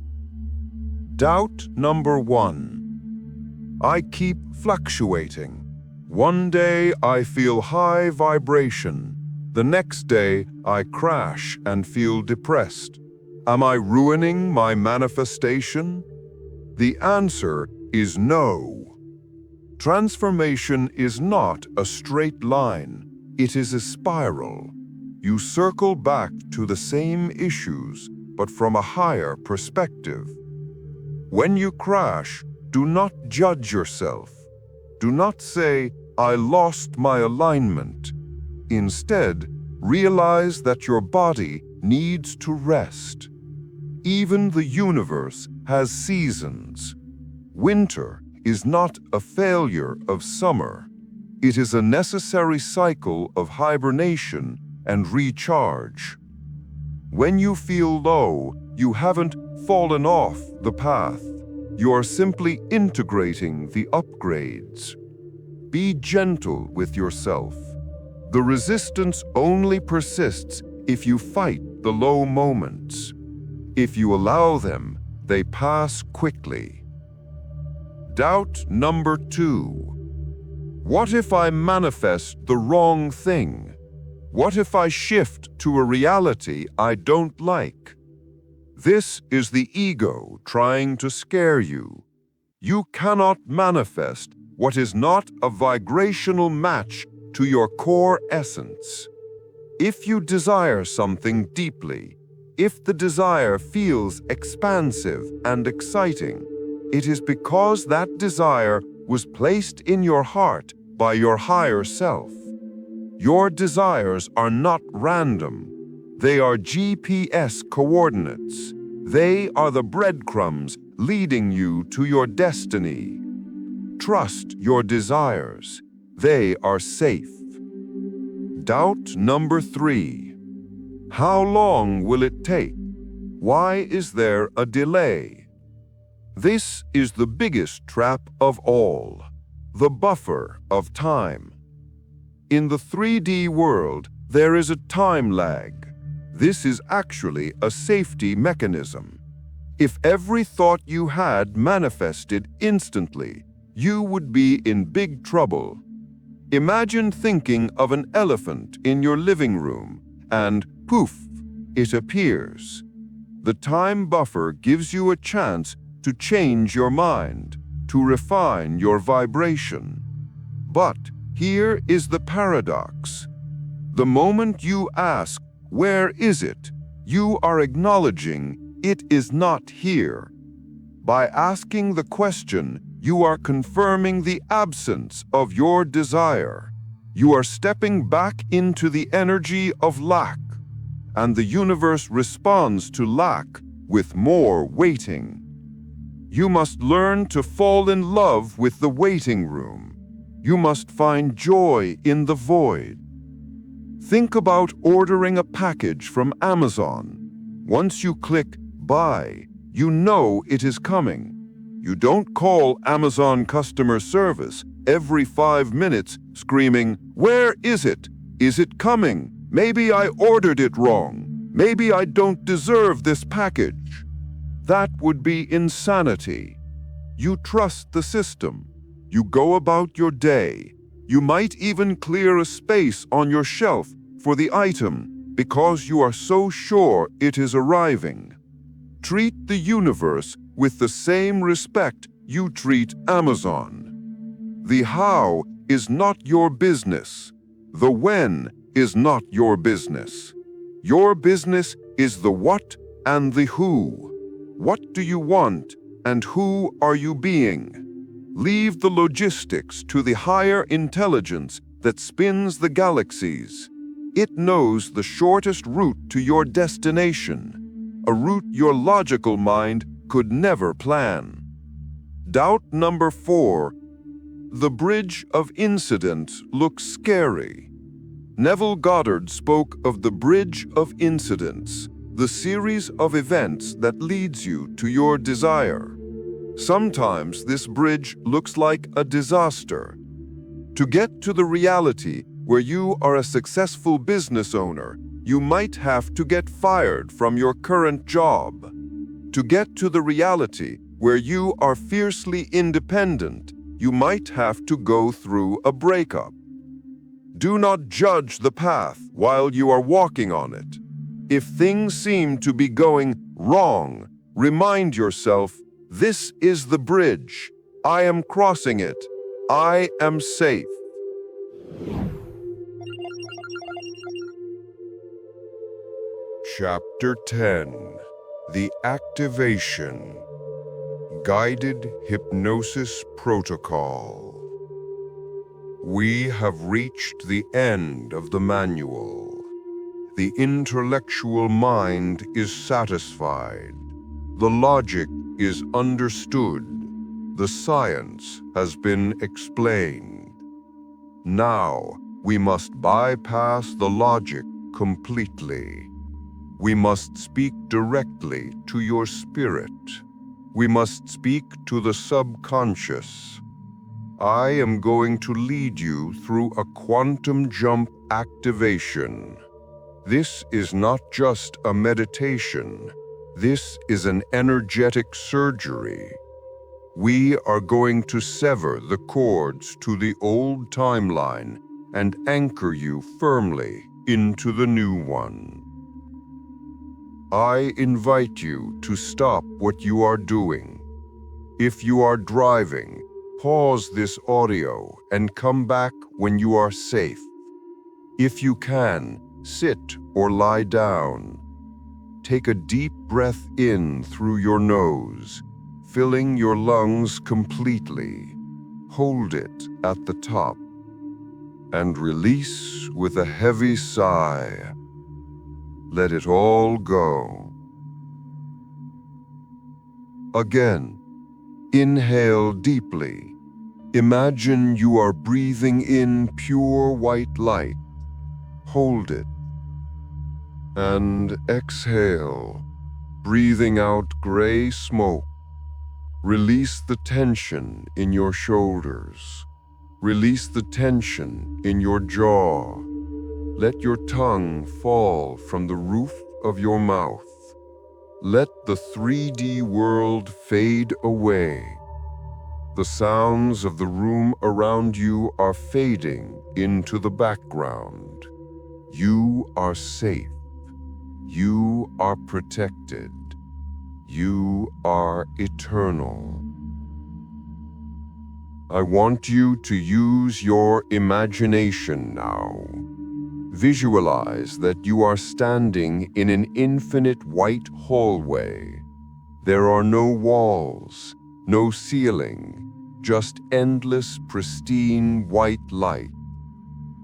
Doubt number 1. I keep fluctuating. One day I feel high vibration. The next day I crash and feel depressed. Am I ruining my manifestation? The answer is no. Transformation is not a straight line. It is a spiral. You circle back to the same issues, but from a higher perspective. When you crash, do not judge yourself. Do not say, "I lost my alignment." Instead, Realize that your body needs to rest. Even the universe has seasons. Winter is not a failure of summer. It is a necessary cycle of hibernation and recharge. When you feel low, you haven't fallen off the path. You are simply integrating the upgrades. Be gentle with yourself. The resistance only persists if you fight the low moments. If you allow them, they pass quickly. Doubt number 2. What if I manifest the wrong thing? What if I shift to a reality I don't like? This is the ego trying to scare you. You cannot manifest what is not a vibrational match to your core essence. If you desire something deeply, if the desire feels expansive and exciting, it is because that desire was placed in your heart by your higher self. Your desires are not random. They are GPS coordinates. They are the breadcrumbs leading you to your destiny. Trust your desires. They are safe. Doubt number 3. How long will it take? Why is there a delay? This is the biggest trap of all, the buffer of time. In the 3D world, there is a time lag. This is actually a safety mechanism. If every thought you had manifested instantly, you would be in big trouble. Imagine thinking of an elephant in your living room, and poof, it appears. The time buffer gives you a chance to change your mind, to refine your vibration. But here is the paradox. The moment you ask, "Where is it?" you are acknowledging it is not here. By asking the question, you are confirming the absence of your desire. You are stepping back into the energy of lack, and the universe responds to lack with more waiting. You must learn to fall in love with the waiting room. You must find joy in the void. Think about ordering a package from Amazon. Once you click buy, you know it is coming. You don't call Amazon customer service every 5 minutes screaming, "Where is it? Is it coming? Maybe I ordered it wrong. Maybe I don't deserve this package." That would be insanity. You trust the system. You go about your day. You might even clear a space on your shelf for the item because you are so sure it is arriving. Treat the universe with the same respect you treat Amazon. The how is not your business. The when is not your business. Your business is the what and the who. What do you want and who are you being? Leave the logistics to the higher intelligence that spins the galaxies. It knows the shortest route to your destination, a route your logical mind could never plan. Doubt number 4. The bridge of incident looks scary. Neville Goddard spoke of the bridge of incidents, the series of events that leads you to your desire. Sometimes this bridge looks like a disaster. To get to the reality where you are a successful business owner, you might have to get fired from your current job. To get to the reality where you are fiercely independent, you might have to go through a breakup. Do not judge the path while you are walking on it. If things seem to be going wrong, remind yourself, this is the bridge. I am crossing it. I am safe. Chapter 10. The Activation. Guided Hypnosis Protocol. We have reached the end of the manual. The intellectual mind is satisfied. The logic is understood. The science has been explained. Now, we must bypass the logic completely. We must speak directly to your spirit. We must speak to the subconscious. I am going to lead you through a quantum jump activation. This is not just a meditation. This is an energetic surgery. We are going to sever the cords to the old timeline and anchor you firmly into the new one. I invite you to stop what you are doing. If you are driving, pause this audio and come back when you are safe. If you can, sit or lie down. Take a deep breath in through your nose, filling your lungs completely. Hold it at the top. And release with a heavy sigh. Let it all go. Again, inhale deeply. Imagine you are breathing in pure white light. Hold it. And exhale, breathing out gray smoke. Release the tension in your shoulders. Release the tension in your jaw. Let your tongue fall from the roof of your mouth. Let the 3D world fade away. The sounds of the room around you are fading into the background. You are safe. You are protected. You are eternal. I want you to use your imagination now. Visualize that you are standing in an infinite white hallway. There are no walls, no ceiling, just endless, pristine white light.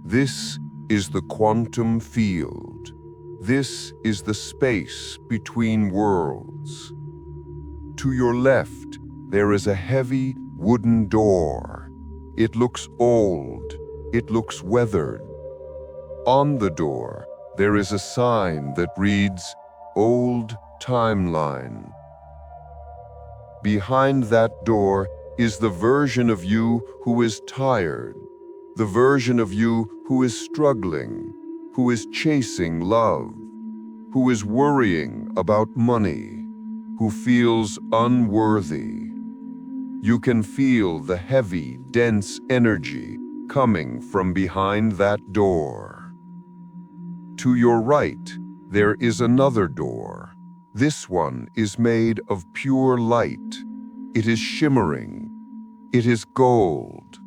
This is the quantum field. This is the space between worlds. To your left, there is a heavy wooden door. It looks old. It looks weathered. On the door, there is a sign that reads, Old Timeline. Behind that door is the version of you who is tired, the version of you who is struggling, who is chasing love, who is worrying about money, who feels unworthy. You can feel the heavy, dense energy coming from behind that door. To your right, there is another door. This one is made of pure light. It is shimmering. It is gold.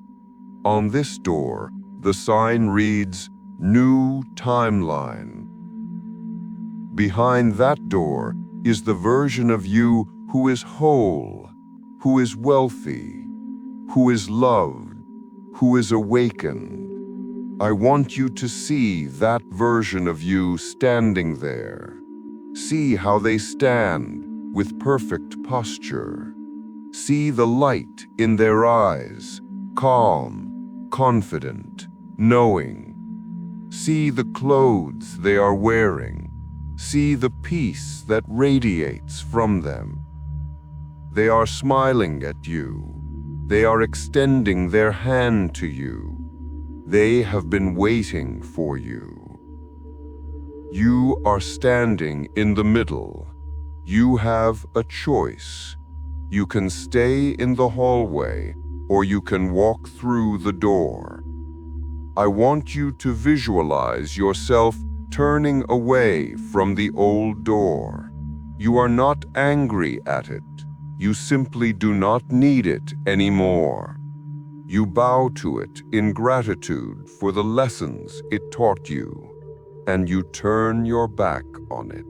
On this door, the sign reads, New Timeline. Behind that door is the version of you who is whole, who is wealthy, who is loved, who is awakened. I want you to see that version of you standing there. See how they stand with perfect posture. See the light in their eyes, calm, confident, knowing. See the clothes they are wearing. See the peace that radiates from them. They are smiling at you. They are extending their hand to you. They have been waiting for you. You are standing in the middle. You have a choice. You can stay in the hallway, or you can walk through the door. I want you to visualize yourself turning away from the old door. You are not angry at it. You simply do not need it anymore. You bow to it in gratitude for the lessons it taught you, and you turn your back on it.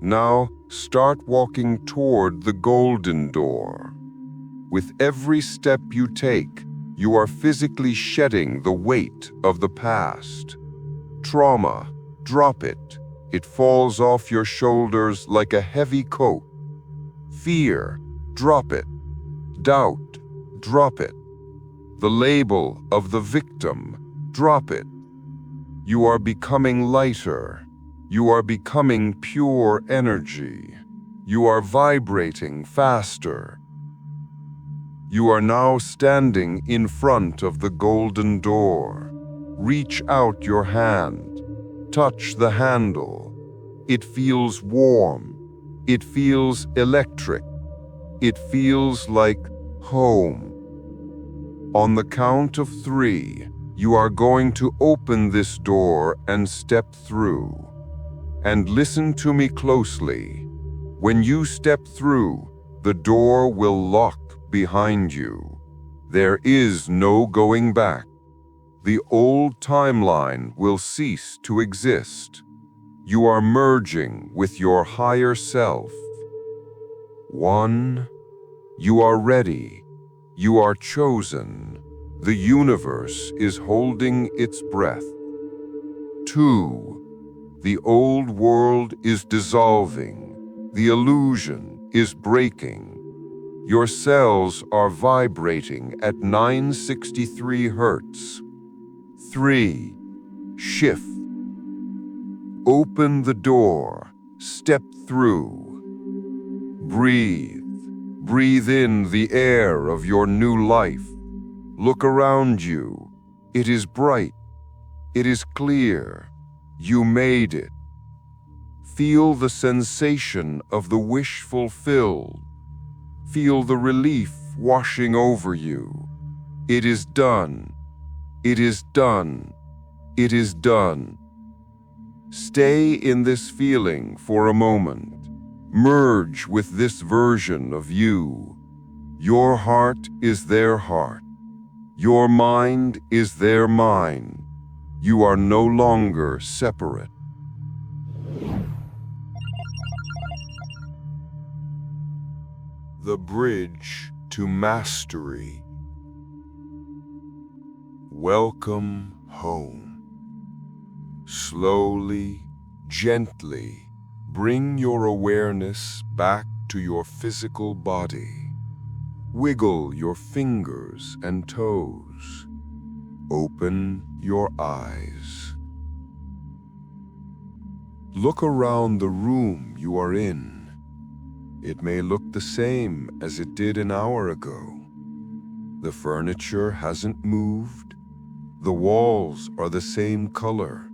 Now, start walking toward the golden door. With every step you take, you are physically shedding the weight of the past. Trauma, drop it. It falls off your shoulders like a heavy coat. Fear, drop it. Doubt, drop it. The label of the victim, drop it. You are becoming lighter. You are becoming pure energy. You are vibrating faster. You are now standing in front of the golden door. Reach out your hand. Touch the handle. It feels warm. It feels electric. It feels like home. On the count of 3, you are going to open this door and step through. And listen to me closely. When you step through, the door will lock behind you. There is no going back. The old timeline will cease to exist. You are merging with your higher self. 1. You are ready. You are chosen. The universe is holding its breath. 2. The old world is dissolving. The illusion is breaking. Your cells are vibrating at 963 hertz. 3. Shift. Open the door. Step through. Breathe. Breathe in the air of your new life. Look around you. It is bright. It is clear. You made it. Feel the sensation of the wish fulfilled. Feel the relief washing over you. It is done. It is done. It is done. Stay in this feeling for a moment. Merge with this version of you. Your heart is their heart. Your mind is their mind. You are no longer separate. The bridge to mastery. Welcome home. Slowly, gently, bring your awareness back to your physical body. Wiggle your fingers and toes. Open your eyes. Look around the room you are in. It may look the same as it did an hour ago. The furniture hasn't moved. The walls are the same color.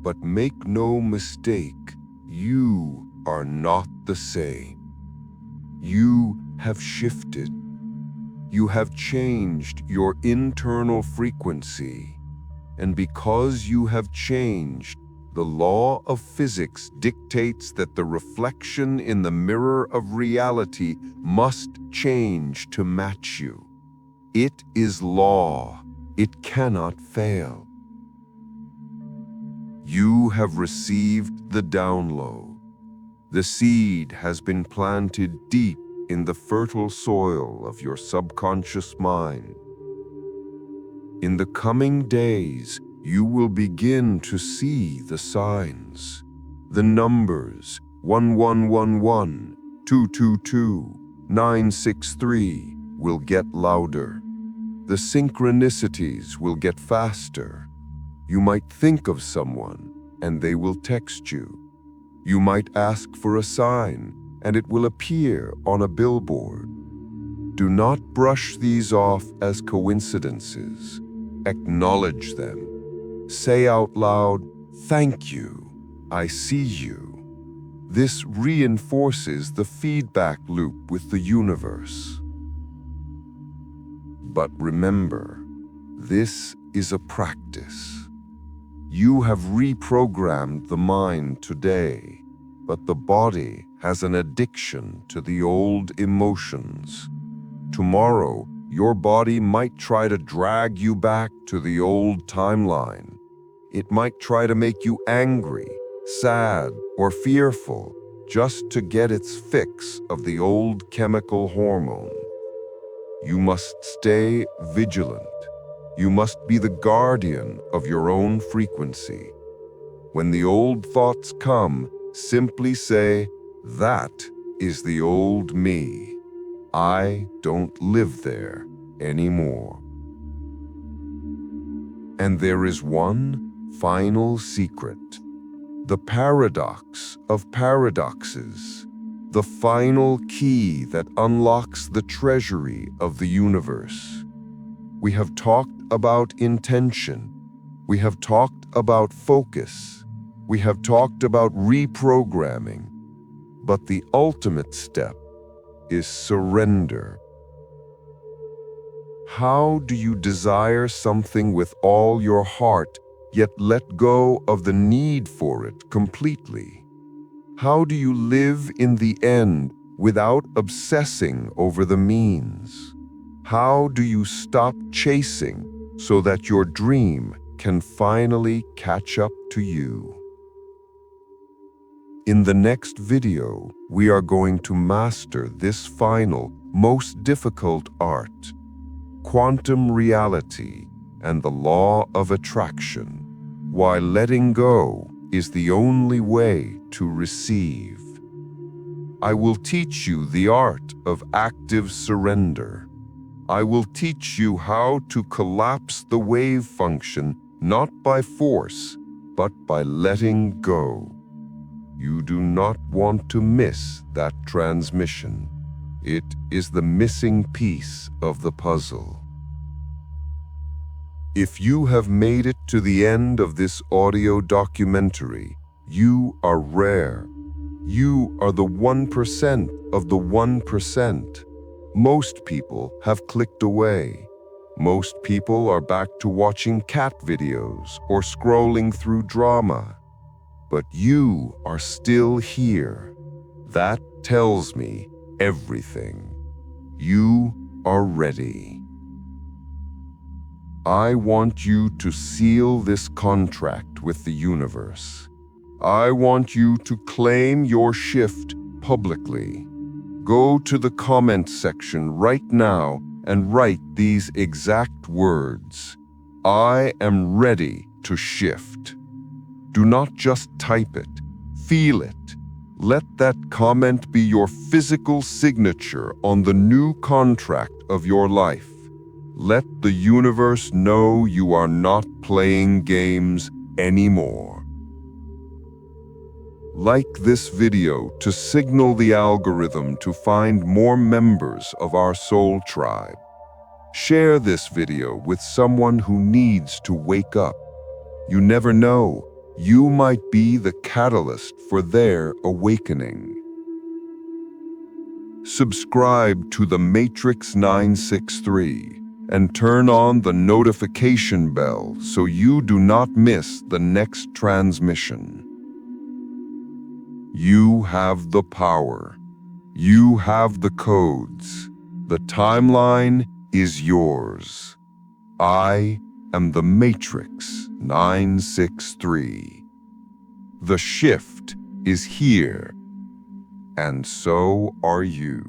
But make no mistake, you are not the same. You have shifted. You have changed your internal frequency. And because you have changed, the law of physics dictates that the reflection in the mirror of reality must change to match you. It is law. It cannot fail. You have received the download. The seed has been planted deep in the fertile soil of your subconscious mind. In the coming days, you will begin to see the signs. The numbers 1111, 222, 963 will get louder. The synchronicities will get faster. You might think of someone and they will text you. You might ask for a sign and it will appear on a billboard. Do not brush these off as coincidences. Acknowledge them. Say out loud, "Thank you, I see you." This reinforces the feedback loop with the universe. But remember, this is a practice. You have reprogrammed the mind today, but the body has an addiction to the old emotions. Tomorrow, your body might try to drag you back to the old timeline. It might try to make you angry, sad, or fearful just to get its fix of the old chemical hormone. You must stay vigilant. You must be the guardian of your own frequency. When the old thoughts come, simply say, "That is the old me. I don't live there anymore." And there is one final secret, the paradox of paradoxes, the final key that unlocks the treasury of the universe. We have talked about intention. We have talked about focus. We have talked about reprogramming. But the ultimate step is surrender. How do you desire something with all your heart, yet let go of the need for it completely? How do you live in the end without obsessing over the means? How do you stop chasing so that your dream can finally catch up to you? In the next video, we are going to master this final, most difficult art, quantum reality and the law of attraction, why letting go is the only way to receive. I will teach you the art of active surrender. I will teach you how to collapse the wave function not by force, but by letting go. You do not want to miss that transmission. It is the missing piece of the puzzle. If you have made it to the end of this audio documentary, you are rare. You are the 1% of the 1%. Most people have clicked away. Most people are back to watching cat videos or scrolling through drama. But you are still here. That tells me everything. You are ready. I want you to seal this contract with the universe. I want you to claim your shift publicly. Go to the comment section right now and write these exact words. I am ready to shift. Do not just type it, feel it. Let that comment be your physical signature on the new contract of your life. Let the universe know you are not playing games anymore. Like this video to signal the algorithm to find more members of our soul tribe. Share this video with someone who needs to wake up. You never know. You might be the catalyst for their awakening. Subscribe to the Matrix 963 and turn on the notification bell so you do not miss the next transmission. You have the power. You have the codes. The timeline is yours. I am the Matrix 963. The shift is here, and so are you.